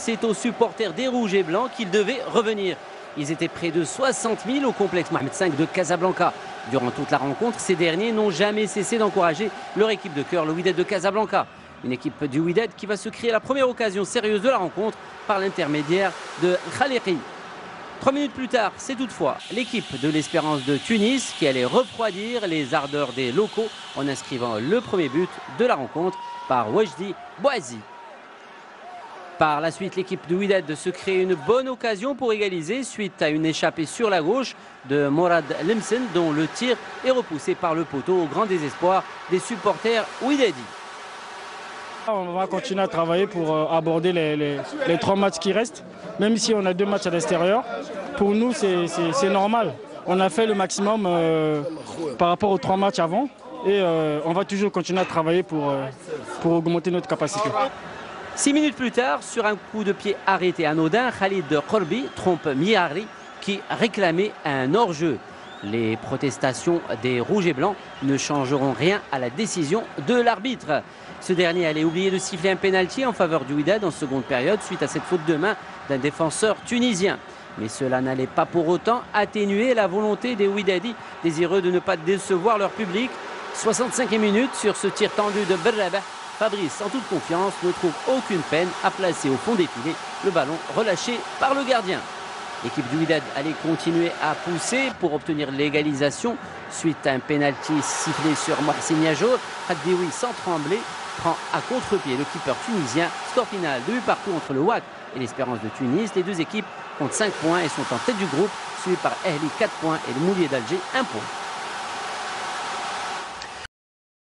C'est aux supporters des Rouges et Blancs qu'ils devaient revenir. Ils étaient près de 60 000 au complexe Mohamed V de Casablanca. Durant toute la rencontre, ces derniers n'ont jamais cessé d'encourager leur équipe de cœur, le Wydad de Casablanca. Une équipe du Wydad qui va se créer la première occasion sérieuse de la rencontre par l'intermédiaire de Khaliri. 3 minutes plus tard, c'est toutefois l'équipe de l'Espérance de Tunis qui allait refroidir les ardeurs des locaux en inscrivant le premier but de la rencontre par Wajdi Bouazi. Par la suite, l'équipe du Wydad se crée une bonne occasion pour égaliser suite à une échappée sur la gauche de Morad Lemsen dont le tir est repoussé par le poteau au grand désespoir des supporters wydadi. On va continuer à travailler pour aborder les 3 matchs qui restent, même si on a 2 matchs à l'extérieur. Pour nous, c'est normal. On a fait le maximum par rapport aux 3 matchs avant et on va toujours continuer à travailler pour augmenter notre capacité. 6 minutes plus tard, sur un coup de pied arrêté anodin, Khalid Korbi trompe Miari qui réclamait un hors-jeu. Les protestations des Rouges et Blancs ne changeront rien à la décision de l'arbitre. Ce dernier allait oublier de siffler un pénalty en faveur du Wydad en seconde période suite à cette faute de main d'un défenseur tunisien. Mais cela n'allait pas pour autant atténuer la volonté des Wydadis désireux de ne pas décevoir leur public. 65e minute sur ce tir tendu de Berrabah. Fabrice, en toute confiance, ne trouve aucune peine à placer au fond des filets le ballon relâché par le gardien. L'équipe du Wydad allait continuer à pousser pour obtenir l'égalisation suite à un pénalty sifflé sur Mohsin Yajour. Hadioui, sans trembler, prend à contre-pied le keeper tunisien. Score final, 2 buts partout entre le WAC et l'Espérance de Tunis. Les deux équipes comptent 5 points et sont en tête du groupe, suivis par Ahli 4 points et le Moulier d'Alger 1 point.